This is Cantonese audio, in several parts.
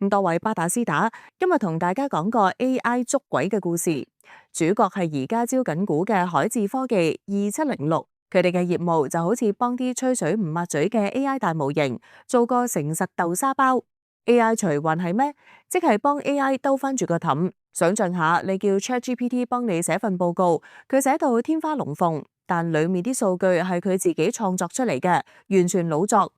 多位巴打斯打，今日同大家講個 AI 捉鬼嘅故事，主角係而家招緊股嘅海智科技2706，佢哋嘅業務就好似幫啲吹水唔抹嘴嘅 AI 大模型做個誠實豆沙包。AI 隨環係咩？即係幫 AI 兜翻住個氹。想象下，你叫 ChatGPT 幫你寫份報告，佢寫到天花龍鳳，但裡面啲數據係佢自己創作出嚟嘅，完全老作。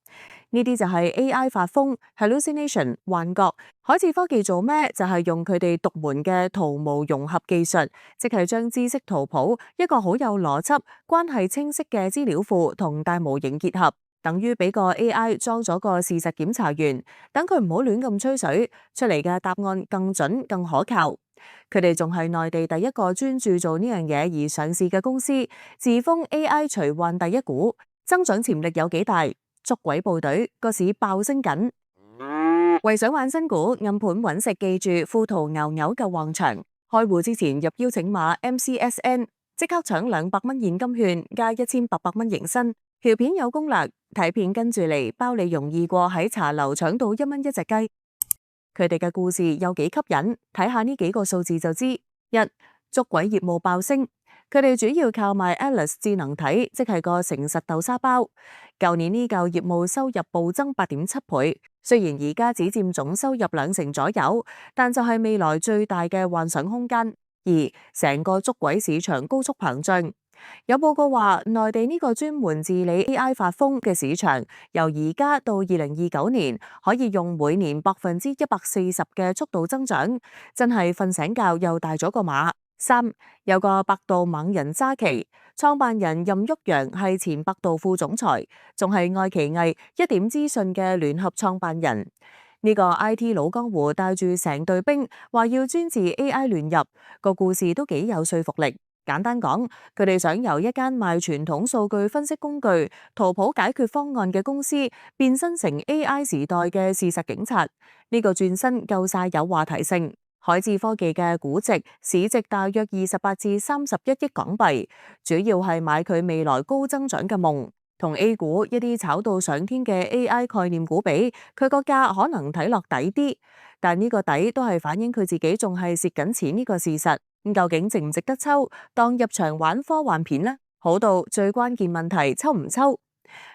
呢啲就係 AI 發瘋 hallucination 幻覺。海智科技做咩？就係用佢哋獨門嘅圖模融合技術，即係將知識圖譜一個好有邏輯、關係清晰嘅資料庫同大模型結合，等於俾個 AI 裝咗個事實檢查員，等佢唔好亂咁吹水，出嚟嘅答案更準更可靠。佢哋仲係內地第一個專注做呢樣嘢而上市嘅公司，自封 AI 隨環第一股，增長潛力有幾大？捉鬼部隊個市爆升緊，為想玩新股暗盤揾食，記住富途牛牛夠旺場。開戶之前入邀請碼 MCSN， 即刻搶200蚊現金券加1800蚊迎新。條片有攻略，睇片跟住嚟，包你容易過喺茶樓搶到1蚊一隻雞。佢哋嘅故事有幾吸引，睇下呢幾個數字就知。一、捉鬼業務爆升。佢哋主要靠賣 Alice 智能體，即係個誠實豆沙包。舊年呢嚿業務收入暴增8.7倍，雖然而家只佔總收入2成左右，但就係未來最大嘅幻想空間。二、成個捉鬼市場高速膨脹。有報告話，內地呢個專門治理 AI 發瘋嘅市場，由而家到2029年，可以用每年140%嘅速度增長，真係瞓醒覺又大咗個碼。三、有個百度猛人揸旗，創辦人任旭陽係前百度副總裁，仲係愛奇藝一點資訊嘅聯合創辦人。呢個 IT 老江湖帶住成隊兵，話要專治 AI 亂入，個故事都幾有說服力。簡單講，佢哋想由一間賣傳統數據分析工具、圖譜解決方案嘅公司，變身成 AI 時代嘅事實警察。呢個轉身夠晒有話題性。海智科技嘅估值市值大約28至31億港幣，主要係買佢未來高增長嘅夢。同 A 股一啲炒到上天嘅 AI 概念股比，佢個價可能睇落抵啲，但呢個底都係反映佢自己仲係蝕緊錢呢個事實。究竟值唔值得抽？當入場玩科幻片呢？好到最關鍵問題，抽唔抽？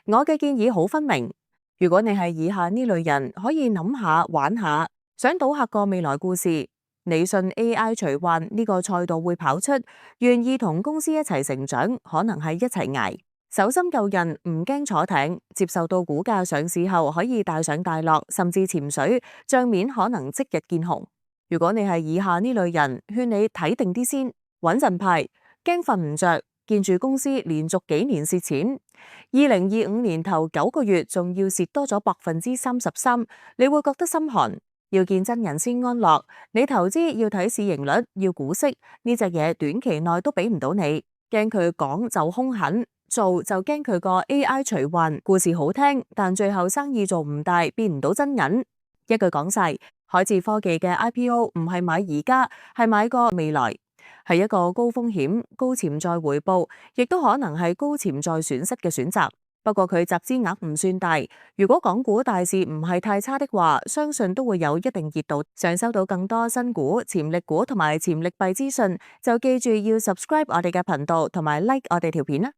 我嘅建議好分明。如果你係以下呢類人，可以諗下玩下，想賭下個未來故事。你信 AI 隨環呢個賽道會跑出，願意同公司一齊成長，可能係一齊捱。手心夠韌，唔驚坐艇，接受到股價上市後可以大上大落，甚至潛水，帳面可能即日見紅。如果你係以下呢類人，勸你睇定啲先，穩陣派，驚瞓唔着，見住公司連續幾年蝕錢，2025年頭9個月仲要蝕多咗33%，你會覺得心寒。要見真人先安樂，你投資要睇市盈率，要股息，呢隻嘢短期內都俾唔到你。驚佢講就兇狠，做就驚佢個 AI 隨環，故事好聽，但最後生意做唔大，變唔到真銀。一句講晒，海智科技嘅 IPO 唔係買而家，係買個未來，係一個高風險、高潛在回報，亦都可能係高潛在損失嘅選擇。不過佢集資額唔算大，如果港股大市唔係太差的話，相信都會有一定熱度。想收到更多新股、潛力股同埋潛力幣資訊，就記住要 subscribe 我哋嘅頻道同埋 like 我哋條片啦。